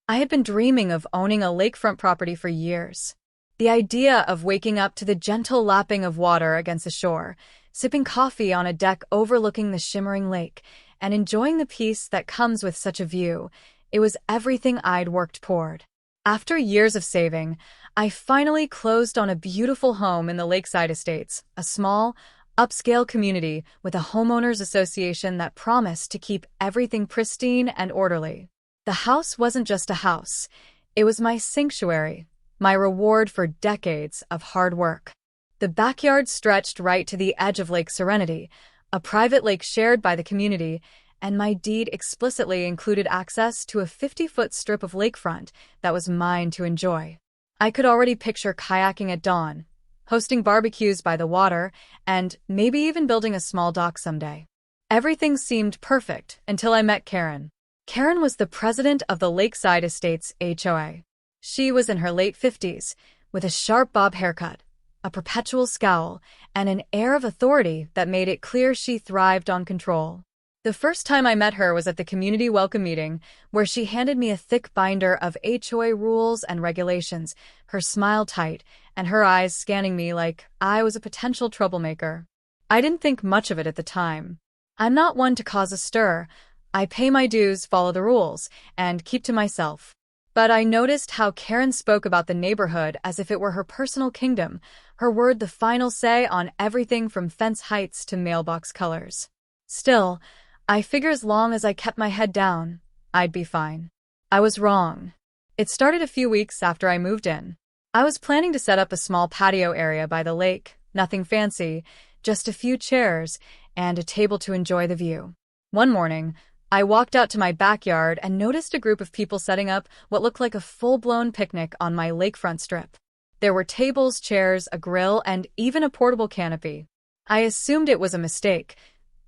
I had been dreaming of owning a lakefront property for years. The idea of waking up to the gentle lapping of water against the shore, sipping coffee on a deck overlooking the shimmering lake, and enjoying the peace that comes with such a view, it was everything I'd worked toward. After years of saving, I finally closed on a beautiful home in the Lakeside Estates, a small, upscale community with a homeowners association that promised to keep everything pristine and orderly. The house wasn't just a house, it was my sanctuary, my reward for decades of hard work. The backyard stretched right to the edge of Lake Serenity, a private lake shared by the community, and my deed explicitly included access to a 50-foot strip of lakefront that was mine to enjoy. I could already picture kayaking at dawn, hosting barbecues by the water, and maybe even building a small dock someday. Everything seemed perfect until I met Karen. Karen was the president of the Lakeside Estates HOA. She was in her late 50s, with a sharp bob haircut, a perpetual scowl, and an air of authority that made it clear she thrived on control. The first time I met her was at the community welcome meeting, where she handed me a thick binder of HOA rules and regulations, her smile tight, and her eyes scanning me like I was a potential troublemaker. I didn't think much of it at the time. I'm not one to cause a stir. I pay my dues, follow the rules, and keep to myself. But I noticed how Karen spoke about the neighborhood as if it were her personal kingdom, her word the final say on everything from fence heights to mailbox colors. Still, I figure as long as I kept my head down, I'd be fine. I was wrong. It started a few weeks after I moved in. I was planning to set up a small patio area by the lake, nothing fancy, just a few chairs and a table to enjoy the view. One morning, I walked out to my backyard and noticed a group of people setting up what looked like a full-blown picnic on my lakefront strip. There were tables, chairs, a grill, and even a portable canopy. I assumed it was a mistake.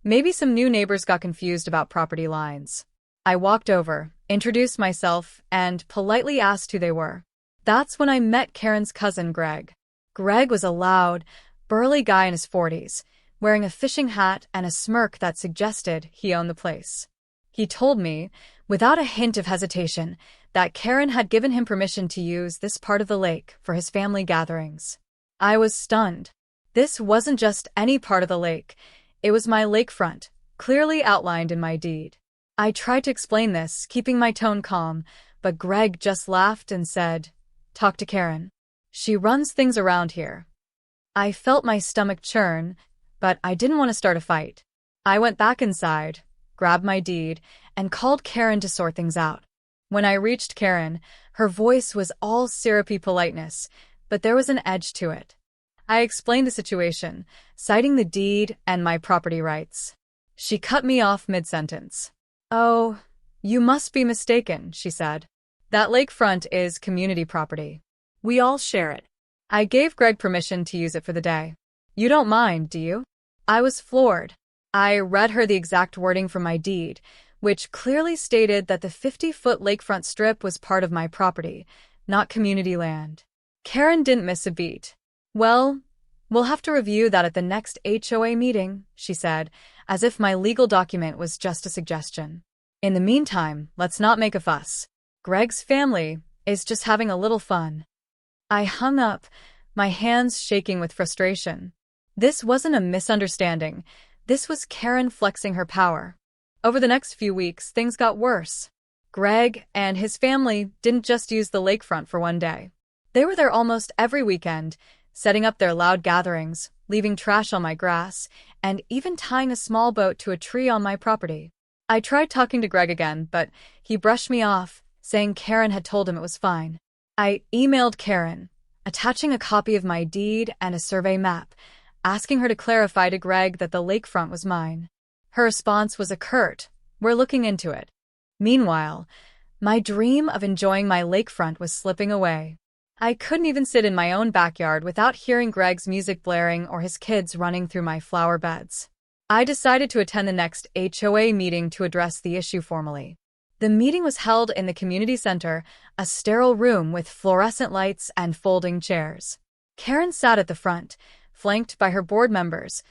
Maybe some new neighbors got confused about property lines. I walked over, introduced myself, and politely asked who they were. That's when I met Karen's cousin, Greg. Greg was a loud, burly guy in his 40s, wearing a fishing hat and a smirk that suggested he owned the place. He told me, without a hint of hesitation, that Karen had given him permission to use this part of the lake for his family gatherings. I was stunned. This wasn't just any part of the lake. It was my lakefront, clearly outlined in my deed. I tried to explain this, keeping my tone calm, but Greg just laughed and said, "Talk to Karen. She runs things around here." I felt my stomach churn, but I didn't want to start a fight. I went back inside, grabbed my deed, and called Karen to sort things out. When I reached Karen, her voice was all syrupy politeness, but there was an edge to it. I explained the situation, citing the deed and my property rights. She cut me off mid-sentence. "Oh, you must be mistaken," she said. "That lakefront is community property. We all share it." I gave Greg permission to use it for the day. "You don't mind, do you?" I was floored. I read her the exact wording from my deed, which clearly stated that the 50-foot lakefront strip was part of my property, not community land. Karen didn't miss a beat. "Well, we'll have to review that at the next HOA meeting," she said, as if my legal document was just a suggestion. "In the meantime, let's not make a fuss. Greg's family is just having a little fun." I hung up, my hands shaking with frustration. This wasn't a misunderstanding. This was Karen flexing her power. Over the next few weeks, things got worse. Greg and his family didn't just use the lakefront for one day. They were there almost every weekend, setting up their loud gatherings, leaving trash on my grass, and even tying a small boat to a tree on my property. I tried talking to Greg again, but he brushed me off, saying Karen had told him it was fine. I emailed Karen, attaching a copy of my deed and a survey map, asking her to clarify to Greg that the lakefront was mine. Her response was a curt, "We're looking into it." Meanwhile, my dream of enjoying my lakefront was slipping away. I couldn't even sit in my own backyard without hearing Greg's music blaring or his kids running through my flower beds. I decided to attend the next HOA meeting to address the issue formally. The meeting was held in the community center, a sterile room with fluorescent lights and folding chairs. Karen sat at the front, flanked by her board members,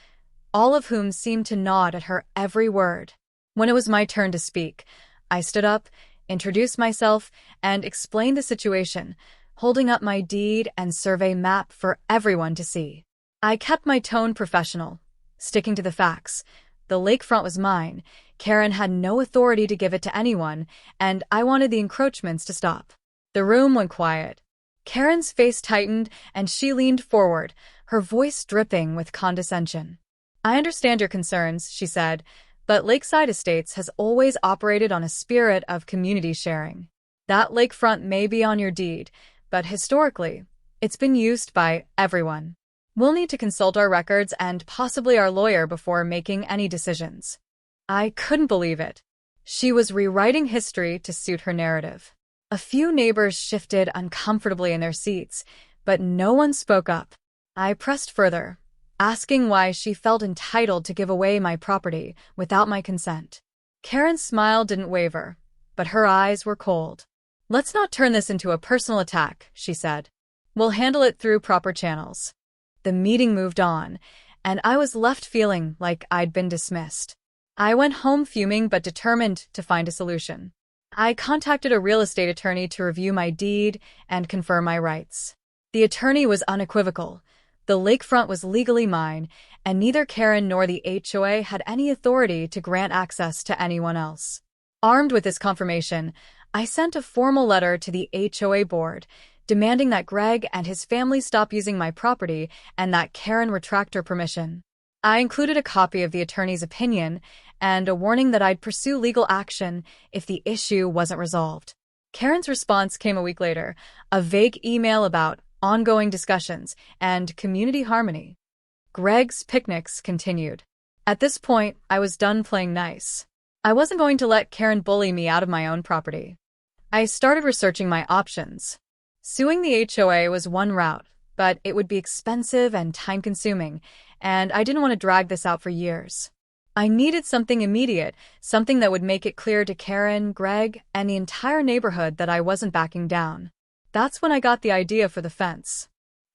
all of whom seemed to nod at her every word. When it was my turn to speak, I stood up, introduce myself, and explain the situation, holding up my deed and survey map for everyone to see. I kept my tone professional, sticking to the facts. The lakefront was mine, Karen had no authority to give it to anyone, and I wanted the encroachments to stop. The room went quiet. Karen's face tightened and she leaned forward, her voice dripping with condescension. "I understand your concerns," she said, "but Lakeside Estates has always operated on a spirit of community sharing. That lakefront may be on your deed, but historically, it's been used by everyone. We'll need to consult our records and possibly our lawyer before making any decisions." I couldn't believe it. She was rewriting history to suit her narrative. A few neighbors shifted uncomfortably in their seats, but no one spoke up. I pressed further, asking why she felt entitled to give away my property without my consent. Karen's smile didn't waver, but her eyes were cold. "Let's not turn this into a personal attack," she said. "We'll handle it through proper channels." The meeting moved on, and I was left feeling like I'd been dismissed. I went home fuming but determined to find a solution. I contacted a real estate attorney to review my deed and confirm my rights. The attorney was unequivocal. The lakefront was legally mine, and neither Karen nor the HOA had any authority to grant access to anyone else. Armed with this confirmation, I sent a formal letter to the HOA board, demanding that Greg and his family stop using my property and that Karen retract her permission. I included a copy of the attorney's opinion and a warning that I'd pursue legal action if the issue wasn't resolved. Karen's response came a week later, a vague email about ongoing discussions and community harmony. Greg's picnics continued. At this point, I was done playing nice. I wasn't going to let Karen bully me out of my own property. I started researching my options. Suing the HOA was one route, but it would be expensive and time-consuming, and I didn't want to drag this out for years. I needed something immediate, something that would make it clear to Karen, Greg, and the entire neighborhood that I wasn't backing down. That's when I got the idea for the fence.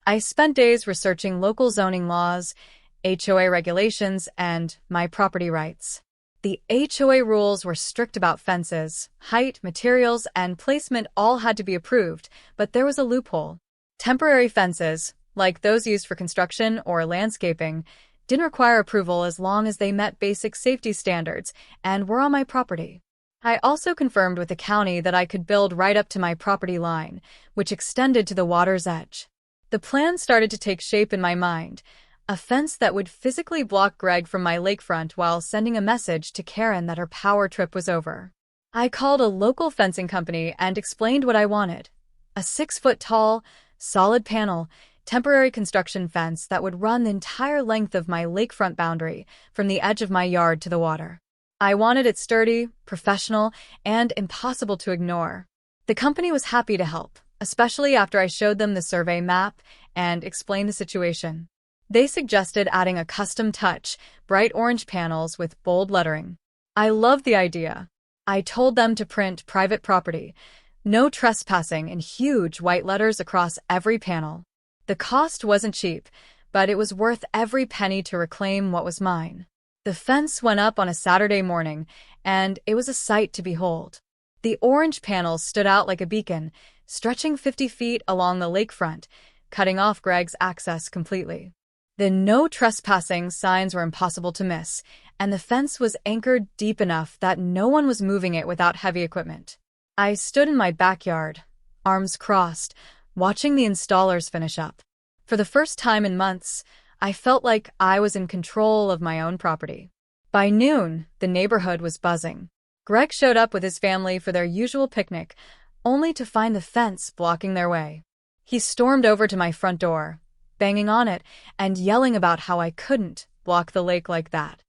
I spent days researching local zoning laws, HOA regulations, and my property rights. The HOA rules were strict about fences. Height, materials, and placement all had to be approved, but there was a loophole. Temporary fences, like those used for construction or landscaping, didn't require approval as long as they met basic safety standards and were on my property. I also confirmed with the county that I could build right up to my property line, which extended to the water's edge. The plan started to take shape in my mind, a fence that would physically block Greg from my lakefront while sending a message to Karen that her power trip was over. I called a local fencing company and explained what I wanted: a 6-foot-tall, solid panel, temporary construction fence that would run the entire length of my lakefront boundary, from the edge of my yard to the water. I wanted it sturdy, professional, and impossible to ignore. The company was happy to help, especially after I showed them the survey map and explained the situation. They suggested adding a custom touch, bright orange panels with bold lettering. I loved the idea. I told them to print "private property, no trespassing" in huge white letters across every panel. The cost wasn't cheap, but it was worth every penny to reclaim what was mine. The fence went up on a Saturday morning, and it was a sight to behold. The orange panels stood out like a beacon, stretching 50 feet along the lakefront, cutting off Greg's access completely. The "no trespassing" signs were impossible to miss, and the fence was anchored deep enough that no one was moving it without heavy equipment. I stood in my backyard, arms crossed, watching the installers finish up. For the first time in months, I felt like I was in control of my own property. By noon, the neighborhood was buzzing. Greg showed up with his family for their usual picnic, only to find the fence blocking their way. He stormed over to my front door, banging on it and yelling about how I couldn't block the lake like that.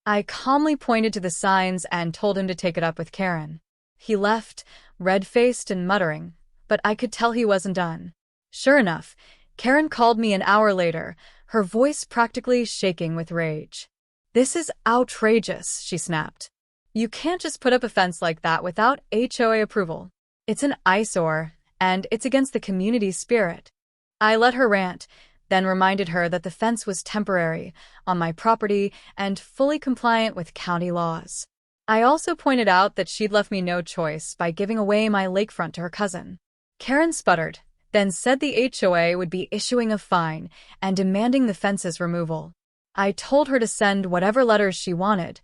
I calmly pointed to the signs and told him to take it up with Karen. He left, red-faced and muttering, but I could tell he wasn't done. Sure enough, Karen called me an hour later, her voice practically shaking with rage. "This is outrageous," she snapped. "You can't just put up a fence like that without HOA approval. It's an eyesore, and it's against the community spirit." I let her rant, then reminded her that the fence was temporary, on my property, and fully compliant with county laws. I also pointed out that she'd left me no choice by giving away my lakefront to her cousin. Karen sputtered, then said the HOA would be issuing a fine and demanding the fence's removal. I told her to send whatever letters she wanted.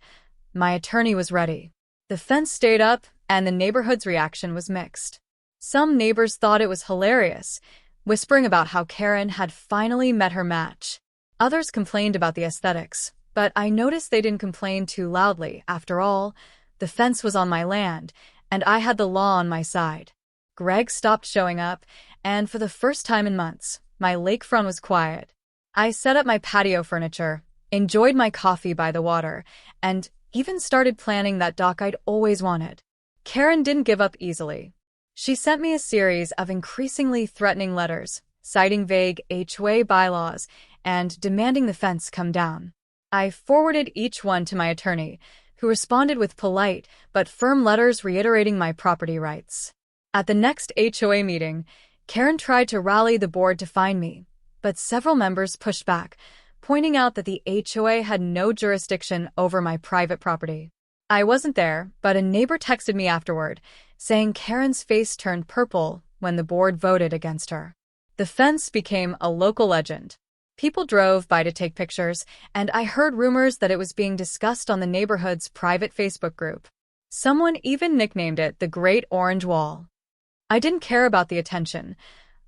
My attorney was ready. The fence stayed up, and the neighborhood's reaction was mixed. Some neighbors thought it was hilarious, whispering about how Karen had finally met her match. Others complained about the aesthetics, but I noticed they didn't complain too loudly. After all, the fence was on my land, and I had the law on my side. Greg stopped showing up, and for the first time in months, my lakefront was quiet. I set up my patio furniture, enjoyed my coffee by the water, and even started planning that dock I'd always wanted. Karen didn't give up easily. She sent me a series of increasingly threatening letters, citing vague HOA bylaws and demanding the fence come down. I forwarded each one to my attorney, who responded with polite but firm letters reiterating my property rights. At the next HOA meeting, Karen tried to rally the board to fine me, but several members pushed back, pointing out that the HOA had no jurisdiction over my private property. I wasn't there, but a neighbor texted me afterward, saying Karen's face turned purple when the board voted against her. The fence became a local legend. People drove by to take pictures, and I heard rumors that it was being discussed on the neighborhood's private Facebook group. Someone even nicknamed it the Great Orange Wall. I didn't care about the attention.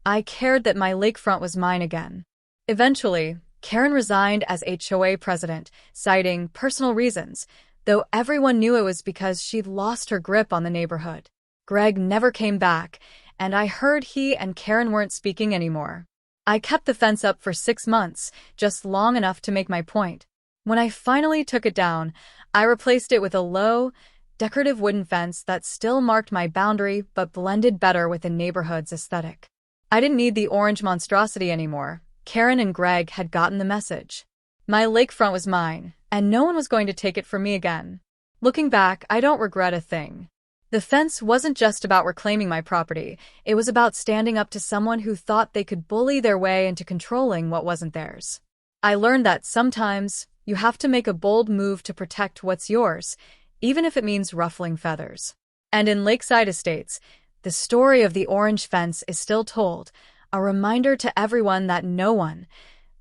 I cared that my lakefront was mine again. Eventually, Karen resigned as HOA president, citing personal reasons, though everyone knew it was because she'd lost her grip on the neighborhood. Greg never came back, and I heard he and Karen weren't speaking anymore. I kept the fence up for 6 months, just long enough to make my point. When I finally took it down, I replaced it with a low, decorative wooden fence that still marked my boundary but blended better with the neighborhood's aesthetic. I didn't need the orange monstrosity anymore. Karen and Greg had gotten the message. My lakefront was mine, and no one was going to take it from me again. Looking back, I don't regret a thing. The fence wasn't just about reclaiming my property, it was about standing up to someone who thought they could bully their way into controlling what wasn't theirs. I learned that sometimes you have to make a bold move to protect what's yours, even if it means ruffling feathers. And in Lakeside Estates, the story of the orange fence is still told, a reminder to everyone that no one,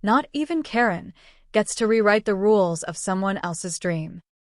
not even Karen, gets to rewrite the rules of someone else's dream.